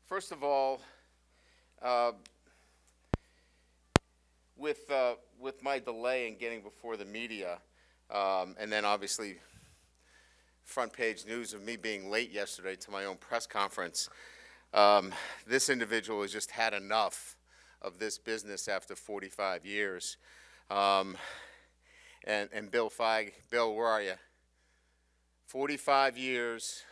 First of all, uh, with my delay in getting before the media, and then obviously front page news of me being late yesterday to my own press conference, this individual has just had enough of this business after 45 years. Um, and Bill Feig, Bill, where are you? 45 years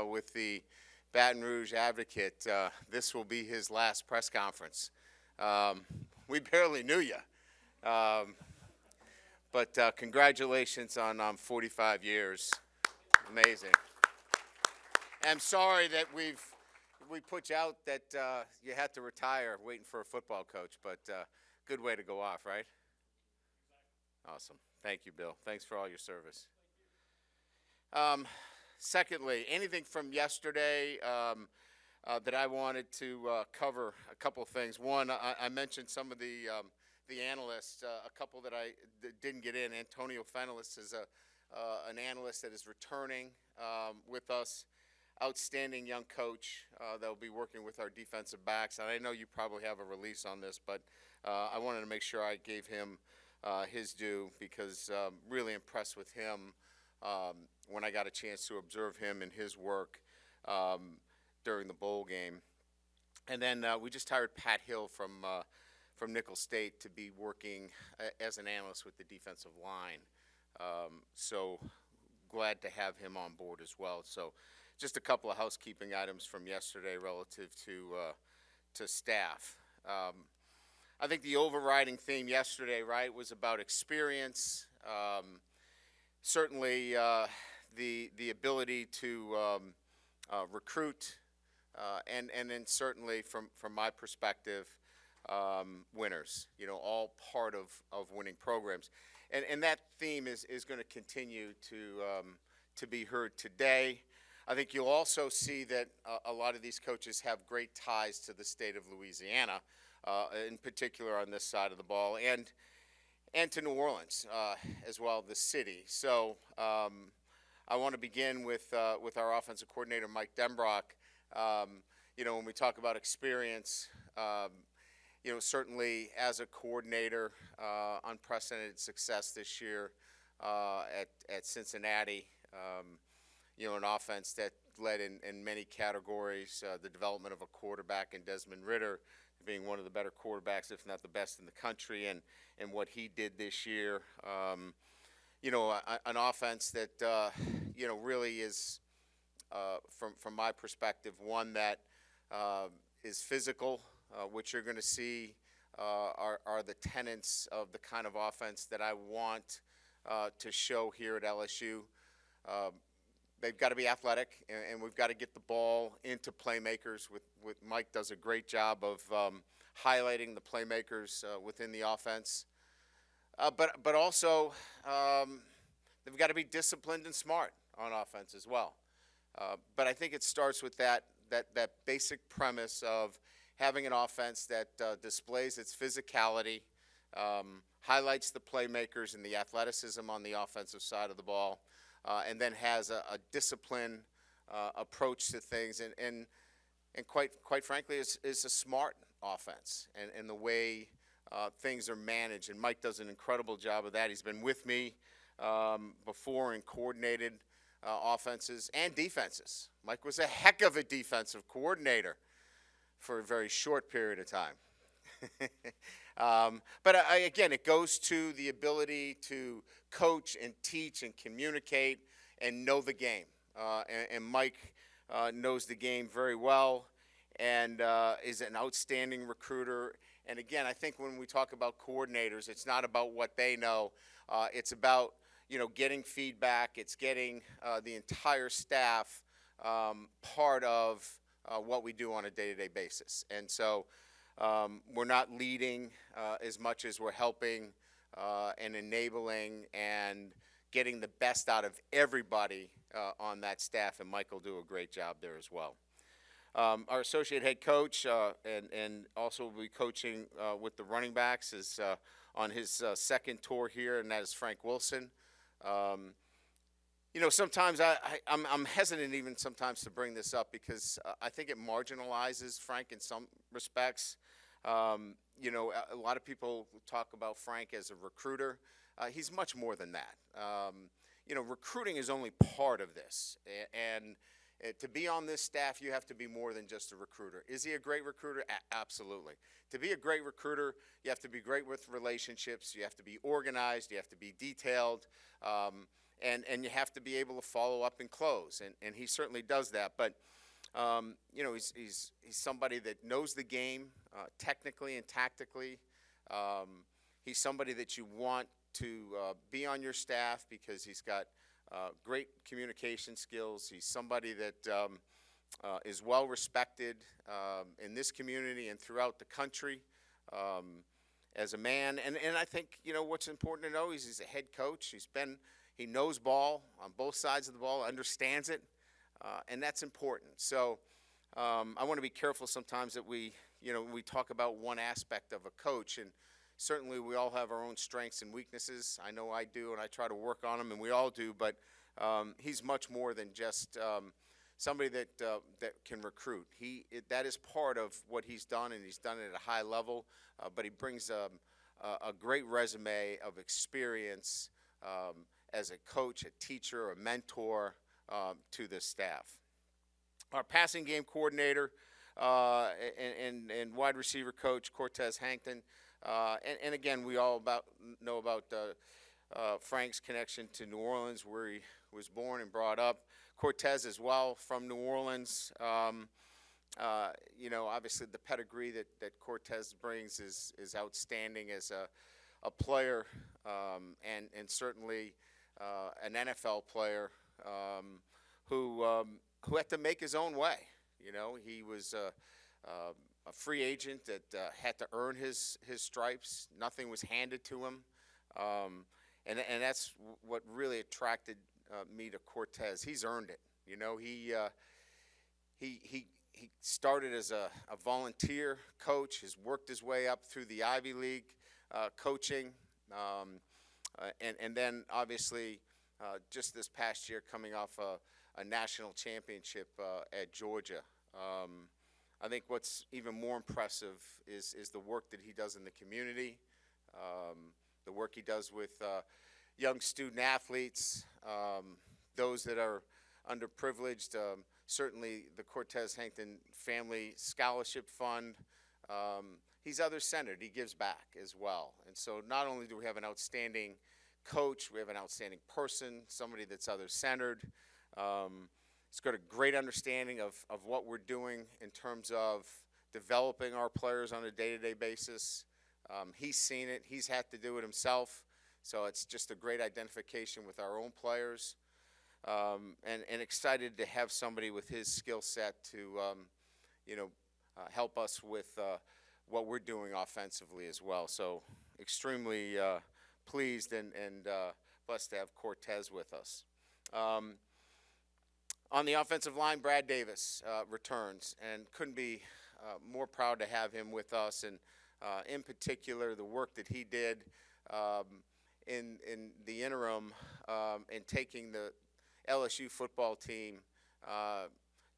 with the Baton Rouge Advocate. This will be his last press conference. Um, we barely knew you. Um, but congratulations on 45 years. Amazing. I'm sorry that we put you out that you had to retire waiting for a football coach, but good way to go off, right? Awesome. Thank you, Bill. Thanks for all your service. Um, Secondly, anything from yesterday that I wanted to cover? A couple of things. One, I mentioned some of the analysts. A couple that I didn't get in. Antonio Fenelus is an analyst that is returning with us. Outstanding young coach that will be working with our defensive backs. And I know you probably have a release on this, but I wanted to make sure I gave him his due because really impressed with him when I got a chance to observe him and his work during the bowl game. And then we just hired Pat Hill from Nicholls State to be working as an analyst with the defensive line. So glad to have him on board as well. So just a couple of housekeeping items from yesterday relative to staff. I think the overriding theme yesterday, right, was about experience. Certainly the ability to recruit, and then certainly from my perspective, winners. You know, all part of winning programs, and that theme is going to continue to be heard today. I think you'll also see that a lot of these coaches have great ties to the state of Louisiana, in particular on this side of the ball, and to New Orleans as well, the city. So I want to begin with our offensive coordinator, Mike Denbrock. You know, when we talk about experience, you know, certainly as a coordinator, unprecedented success this year at Cincinnati. You know, an offense that led in many categories, the development of a quarterback in Desmond Ridder, being one of the better quarterbacks, if not the best in the country, and what he did this year. You know, an offense that, you know, really is, from my perspective, one that is physical, which you're going to see are the tenets of the kind of offense that I want to show here at LSU. They've got to be athletic, and we've got to get the ball into playmakers. With Mike does a great job of highlighting the playmakers within the offense. But also, they've got to be disciplined and smart on offense as well. But I think it starts with that basic premise of having an offense that displays its physicality, highlights the playmakers and the athleticism on the offensive side of the ball, and then has a disciplined approach to things, and quite frankly, is a smart offense, and the way things are managed. And Mike does an incredible job of that. He's been with me before and coordinated offenses and defenses. Mike was a heck of a defensive coordinator for a very short period of time. But again, it goes to the ability to coach and teach and communicate and know the game. And Mike knows the game very well and is an outstanding recruiter. And again, I think when we talk about coordinators, it's not about what they know. It's about, you know, getting feedback. It's getting the entire staff part of what we do on a day-to-day basis. And so we're not leading as much as we're helping and enabling and getting the best out of everybody on that staff, and Mike will do a great job there as well. Our associate head coach and also will be coaching with the running backs is on his second tour here, and that is Frank Wilson. Sometimes I'm hesitant even sometimes to bring this up because I think it marginalizes Frank in some respects. A lot of people talk about Frank as a recruiter. He's much more than that. Recruiting is only part of this. And to be on this staff, you have to be more than just a recruiter. Is he a great recruiter? Absolutely. To be a great recruiter, you have to be great with relationships. You have to be organized. You have to be detailed. And you have to be able to follow up and close. And he certainly does that. But, he's somebody that knows the game technically and tactically. He's somebody that you want to be on your staff because he's got great communication skills. He's somebody that is well respected in this community and throughout the country as a man. And I think, what's important to know is he's a head coach. He knows ball on both sides of the ball, understands it, and that's important. So I want to be careful sometimes that we talk about one aspect of a coach, and certainly we all have our own strengths and weaknesses. I know I do, and I try to work on them, and we all do, but he's much more than just somebody that can recruit. That is part of what he's done, and he's done it at a high level, but he brings a great resume of experience as a coach, a teacher, a mentor to the staff. Our passing game coordinator and wide receiver coach, Cortez Hankton. And again, we all know about Frank's connection to New Orleans, where he was born and brought up. Cortez as well from New Orleans. Obviously the pedigree that Cortez brings is outstanding as a player and certainly an NFL player who had to make his own way. He was a free agent that had to earn his stripes. Nothing was handed to him, and that's what really attracted me to Cortez. He's earned it. He started as a volunteer coach. Has worked his way up through the Ivy League coaching. And then obviously just this past year coming off a national championship at Georgia. I think what's even more impressive is the work that he does in the community, the work he does with young student athletes, those that are underprivileged, certainly the Cortez Hankton Family Scholarship Fund. He's other-centered. He gives back as well. And so not only do we have an outstanding coach, we have an outstanding person, somebody that's other-centered. He's got a great understanding of what we're doing in terms of developing our players on a day-to-day basis. He's seen it. He's had to do it himself. So it's just a great identification with our own players. And excited to have somebody with his skill set to, help us with what we're doing offensively as well. So extremely pleased and blessed to have Cortez with us. On the offensive line, Brad Davis returns, and couldn't be more proud to have him with us. And in particular, the work that he did in the interim in taking the LSU football team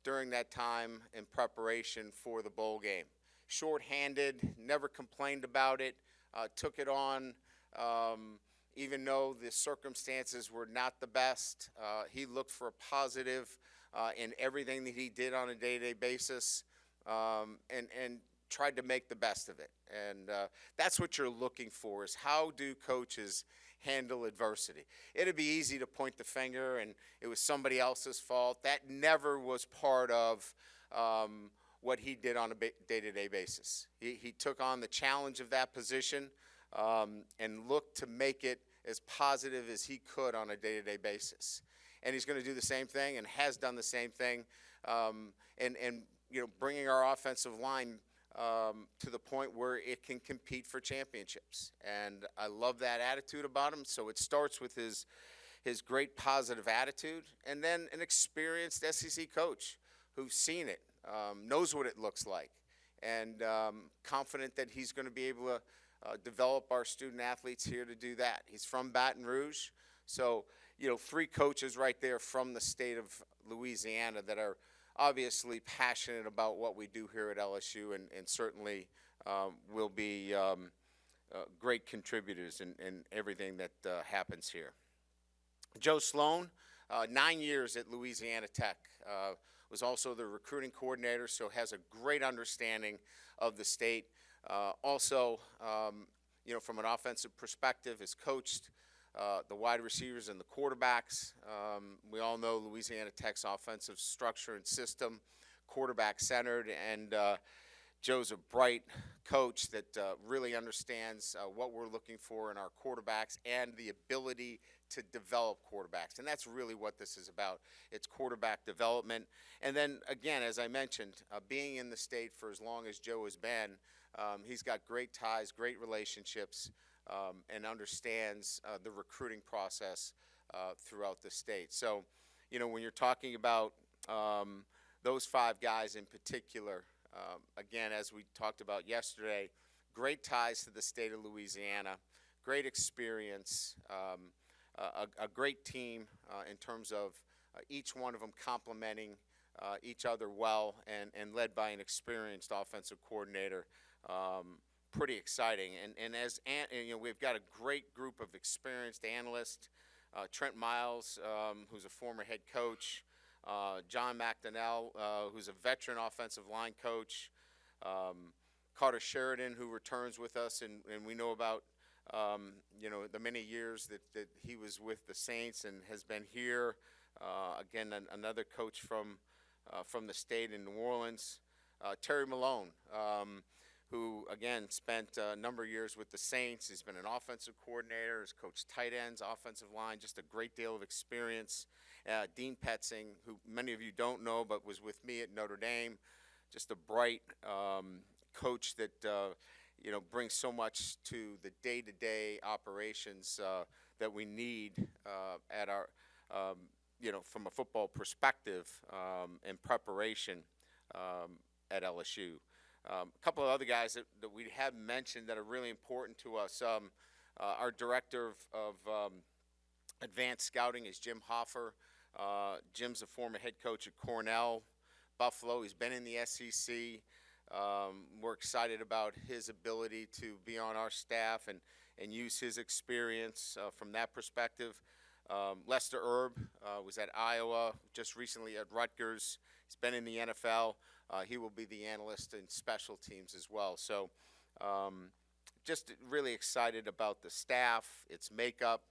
during that time in preparation for the bowl game. Short-handed, never complained about it, took it on, even though the circumstances were not the best. He looked for a positive in everything that he did on a day-to-day basis and tried to make the best of it. And that's what you're looking for, is how do coaches handle adversity. It'd be easy to point the finger and it was somebody else's fault. That never was part of what he did on a day-to-day basis. He took on the challenge of that position and looked to make it as positive as he could on a day-to-day basis. And he's going to do the same thing and has done the same thing, and bringing our offensive line to the point where it can compete for championships. And I love that attitude about him. So it starts with his great positive attitude, and then an experienced SEC coach who's seen it, knows what it looks like, and confident that he's going to be able to develop our student athletes here to do that. He's from Baton Rouge, so three coaches right there from the state of Louisiana that are obviously passionate about what we do here at LSU, and certainly will be great contributors in everything that happens here. Joe Sloan, 9 years at Louisiana Tech, was also the recruiting coordinator, so has a great understanding of the state. Also, from an offensive perspective, has coached the wide receivers and the quarterbacks. We all know Louisiana Tech's offensive structure and system, quarterback-centered, and Joe's a bright coach that really understands what we're looking for in our quarterbacks and the ability to develop quarterbacks. And that's really what this is about. It's quarterback development. And then, again, as I mentioned, being in the state for as long as Joe has been, he's got great ties, great relationships, and understands the recruiting process throughout the state. So, when you're talking about those five guys in particular, again, as we talked about yesterday, great ties to the state of Louisiana, great experience, a great team in terms of each one of them complementing each other well, and led by an experienced offensive coordinator. Pretty exciting. And we've got a great group of experienced analysts. Trent Miles, who's a former head coach, John McDonnell, who's a veteran offensive line coach, Carter Sheridan, who returns with us, and we know about the many years that he was with the Saints and has been here. Again, another coach from the state in New Orleans. Terry Malone, who, again, spent a number of years with the Saints. He's been an offensive coordinator, has coached tight ends, offensive line, just a great deal of experience. Dean Petzing, who many of you don't know but was with me at Notre Dame, just a bright coach that brings so much to the day-to-day operations that we need at our from a football perspective and preparation at LSU. A couple of other guys that we have mentioned that are really important to us. Our director of advanced scouting is Jim Hoffer. Jim's a former head coach at Cornell, Buffalo. He's been in the SEC. We're excited about his ability to be on our staff and use his experience from that perspective. Lester Erb was at Iowa, just recently at Rutgers. He's been in the NFL. He will be the analyst in special teams as well. So just really excited about the staff, its makeup,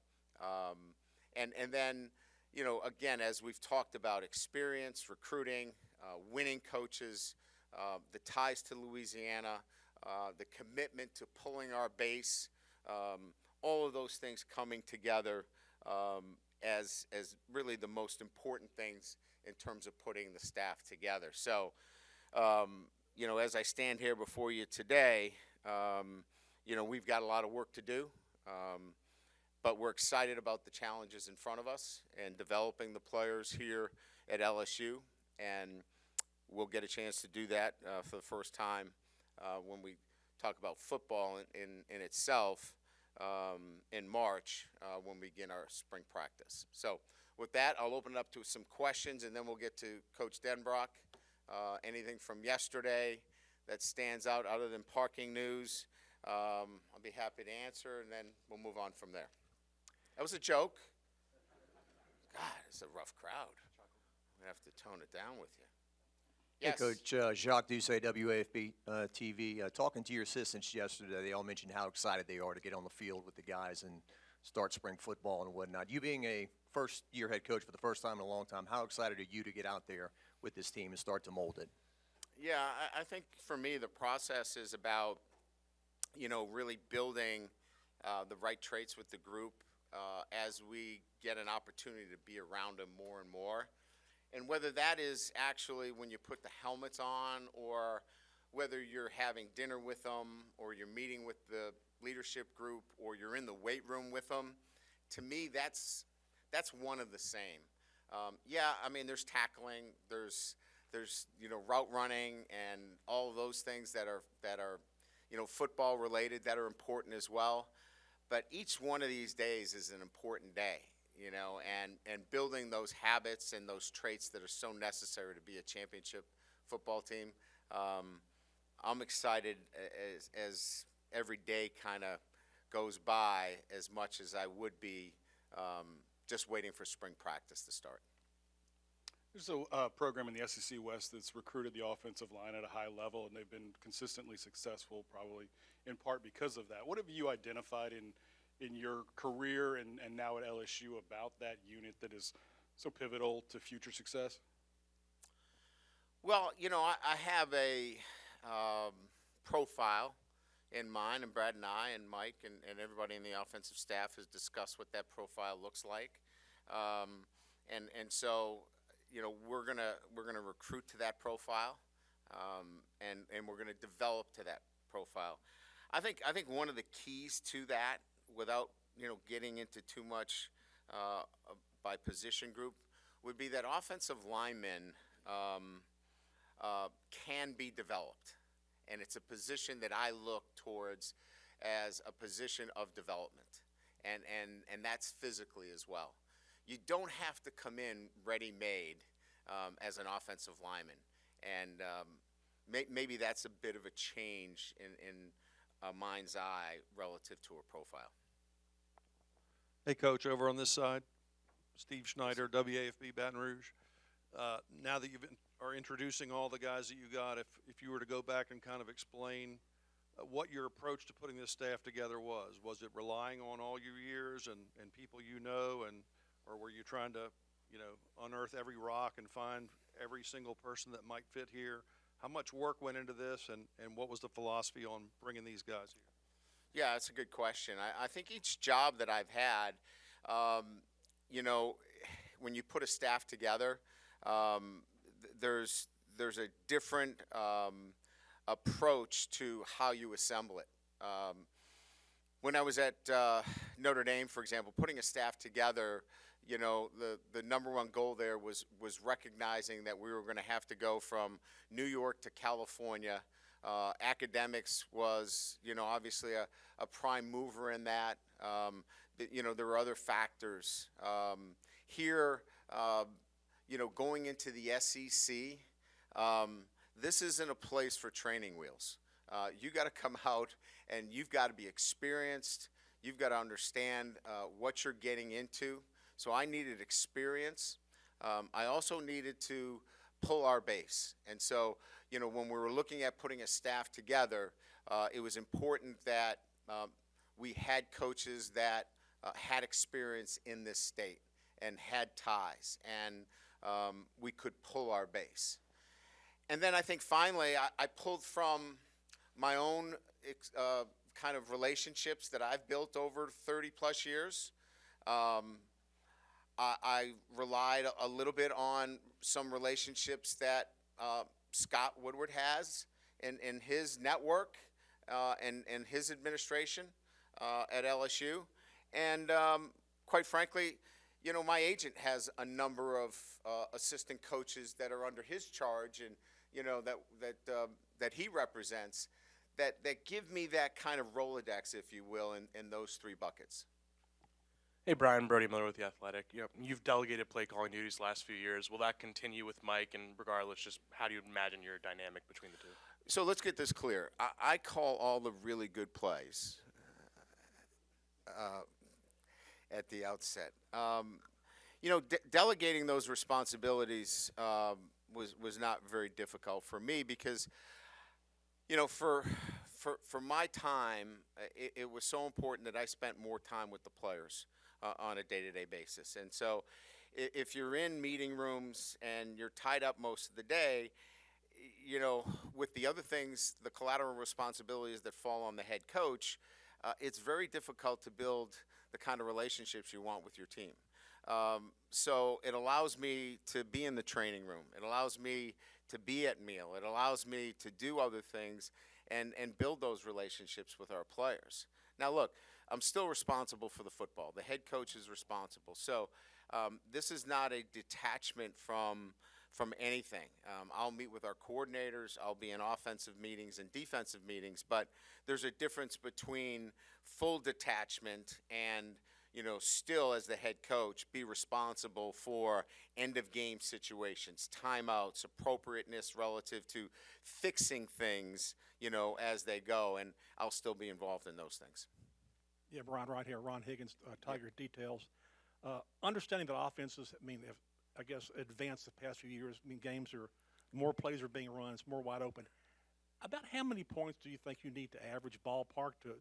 and then, again, as we've talked about, experience, recruiting, winning coaches, the ties to Louisiana, the commitment to pulling our base, all of those things coming together as really the most important things in terms of putting the staff together. So, as I stand here before you today, we've got a lot of work to do, but we're excited about the challenges in front of us and developing the players here at LSU, and we'll get a chance to do that for the first time when we talk about football in itself in March when we begin our spring practice. So with that, I'll open it up to some questions, and then we'll get to Coach Denbrock. Anything from yesterday that stands out other than parking news, I'll be happy to answer, and then we'll move on from there. That was a joke. God, it's a rough crowd. I'm going to have to tone it down with you. Yes. Hey, Coach, Jacques Doucet, WAFB TV. Talking to your assistants yesterday, they all mentioned how excited they are to get on the field with the guys and start spring football and whatnot. You being a first-year head coach for the first time in a long time, how excited are you to get out there with this team and start to mold it? Yeah, I think for me the process is about, really building the right traits with the group as we get an opportunity to be around them more and more. And whether that is actually when you put the helmets on, or whether you're having dinner with them, or you're meeting with the leadership group, or you're in the weight room with them, to me that's one of the same. There's tackling, there's route running, and all of those things that are football related that are important as well. But each one of these days is an important day. and building those habits and those traits that are so necessary to be a championship football team. I'm excited as every day kind of goes by as much as I would be just waiting for spring practice to start. There's a program in the SEC West that's recruited the offensive line at a high level, and they've been consistently successful, probably in part because of that. What have you identified in your career and now at LSU about that unit that is so pivotal to future success? Well, I have a profile in mind, and Brad and I and Mike and everybody in the offensive staff has discussed what that profile looks like. And so, we're gonna recruit to that profile, and we're gonna develop to that profile. I think one of the keys to that, without getting into too much by position group, would be that offensive linemen can be developed, and it's a position that I look towards as a position of development, and that's physically as well. You don't have to come in ready-made as an offensive lineman, and maybe that's a bit of a change in a mind's eye relative to a profile. Hey, Coach, over on this side, Steve Schneider, WAFB Baton Rouge. Now that you are introducing all the guys that you got, if you were to go back and kind of explain what your approach to putting this staff together was it relying on all your years and people or were you trying to, unearth every rock and find every single person that might fit here? How much work went into this, and what was the philosophy on bringing these guys here? Yeah, that's a good question. I think each job that I've had, when you put a staff together, there's a different approach to how you assemble it. When I was at Notre Dame, for example, putting a staff together, the number one goal there was recognizing that we were going to have to go from New York to California. Academics was, obviously a prime mover in that. There were other factors. Here, going into the SEC, this isn't a place for training wheels. You got to come out and you've got to be experienced. You've got to understand what you're getting into. So I needed experience. I also needed to pull our base. And so, when we were looking at putting a staff together, it was important that we had coaches that had experience in this state and had ties, and we could pull our base. And then I think finally I pulled from my own kind of relationships that I've built over 30 plus years. I relied a little bit on some relationships that Scott Woodward has in his network and his administration at LSU. And quite frankly, my agent has a number of assistant coaches that are under his charge and, that he represents that give me that kind of Rolodex, if you will, in those three buckets. Hey, Brian, Brody Miller with The Athletic. You've delegated play calling duties the last few years. Will that continue with Mike? And regardless, just how do you imagine your dynamic between the two? So let's get this clear. I call all the really good plays at the outset. Delegating those responsibilities was not very difficult for me because, for my time, it was so important that I spent more time with the players on a day-to-day basis. And so if you're in meeting rooms and you're tied up most of the day, with the other things, the collateral responsibilities that fall on the head coach, it's very difficult to build the kind of relationships you want with your team. So it allows me to be in the training room. It allows me to be at meal. It allows me to do other things and build those relationships with our players. Now, look, I'm still responsible for the football. The head coach is responsible. So this is not a detachment from anything. I'll meet with our coordinators. I'll be in offensive meetings and defensive meetings. But there's a difference between full detachment and, still as the head coach, be responsible for end of game situations, timeouts, appropriateness relative to fixing things, as they go. And I'll still be involved in those things. Yeah, Brian, right here. Ron Higgins, Tiger Details. Understanding that offenses, have, I guess, advanced the past few years. More plays are being run. It's more wide open. About how many points do you think you need to average ballpark to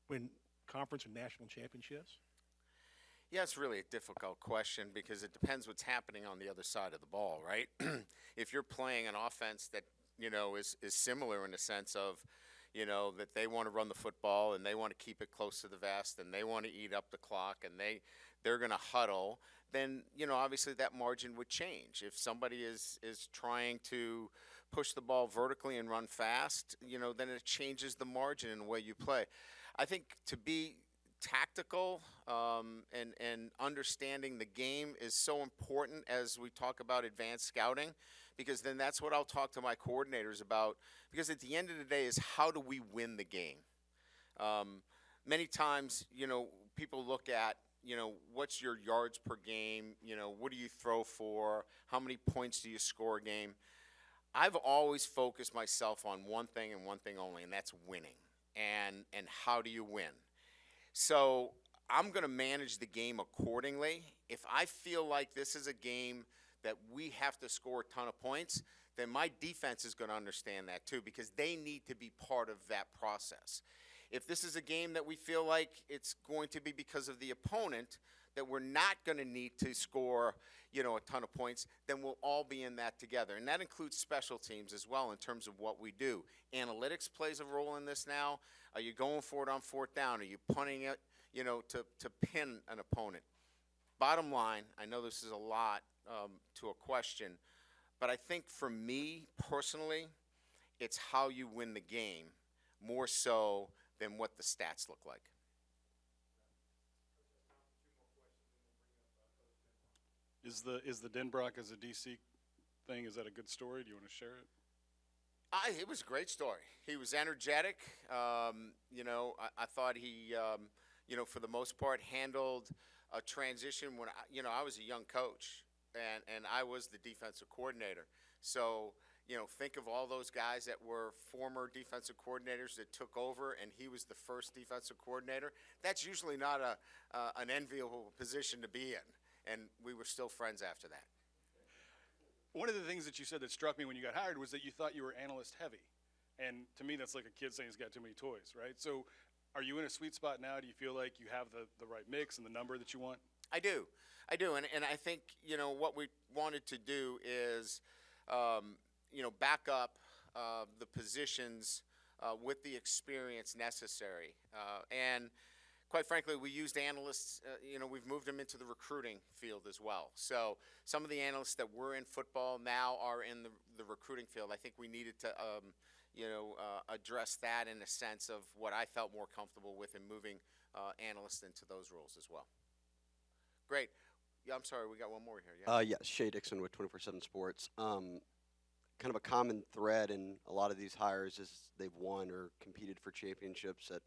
win conference and national championships? Yeah, it's really a difficult question because it depends what's happening on the other side of the ball, right? If you're playing an offense that, is similar in the sense of, that they want to run the football and they want to keep it close to the vest and they want to eat up the clock and they're going to huddle, then, obviously that margin would change. If somebody is trying to push the ball vertically and run fast, then it changes the margin in the way you play. I think to be tactical and understanding the game is so important as we talk about advanced scouting, because then that's what I'll talk to my coordinators about, because at the end of the day is how do we win the game? Many times, people look at, what's your yards per game, what do you throw for, how many points do you score a game? I've always focused myself on one thing and one thing only, and that's winning. And how do you win? So I'm going to manage the game accordingly. If I feel like this is a game that we have to score a ton of points, then my defense is going to understand that too, because they need to be part of that process. If this is a game that we feel like it's going to be because of the opponent, that we're not going to need to score, a ton of points, then we'll all be in that together. And that includes special teams as well in terms of what we do. Analytics plays a role in this now. Are you going for it on fourth down? Are you punting it, to pin an opponent? Bottom line, I know this is a lot to a question, but I think for me personally, it's how you win the game more so than what the stats look like. Is the Denbrock as a DC thing, is that a good story? Do you want to share it? It was a great story. He was energetic. I thought he, for the most part, handled a transition when I was a young coach and I was the defensive coordinator. So, think of all those guys that were former defensive coordinators that took over, and he was the first defensive coordinator. That's usually not an enviable position to be in, and we were still friends after that. One of the things that you said that struck me when you got hired was that you thought you were analyst heavy. And to me, that's like a kid saying he's got too many toys, right? So are you in a sweet spot now? Do you feel like you have the right mix and the number that you want? I do. And I think, what we wanted to do is, back up the positions with the experience necessary. And quite frankly, we used analysts, we've moved them into the recruiting field as well. So some of the analysts that were in football now are in the recruiting field. I think we needed to, address that in a sense of what I felt more comfortable with in moving analysts into those roles as well. Great. Yeah, I'm sorry, we got one more here. Yeah. Yes, Shay Dixon with 24/7 Sports. Kind of a common thread in a lot of these hires is they've won or competed for championships at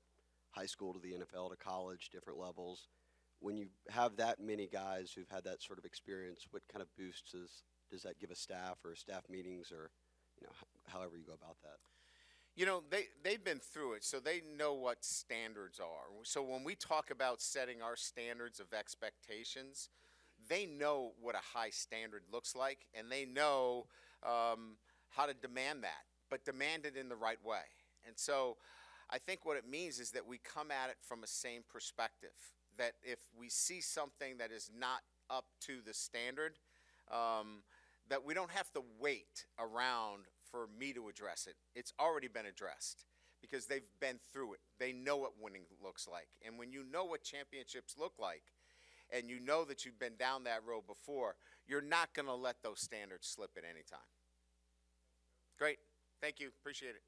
high school to the NFL to college, different levels. When you have that many guys who've had that sort of experience, what kind of boosts does that give a staff or staff meetings or, however you go about that? They've been through it, so they know what standards are. So when we talk about setting our standards of expectations, they know what a high standard looks like, and they know how to demand that, but demand it in the right way. And so I think what it means is that we come at it from a same perspective, that if we see something that is not up to the standard, that we don't have to wait around for me to address it. It's already been addressed because they've been through it. They know what winning looks like. And when you know what championships look like and you know that you've been down that road before, you're not going to let those standards slip at any time. Great. Thank you. Appreciate it.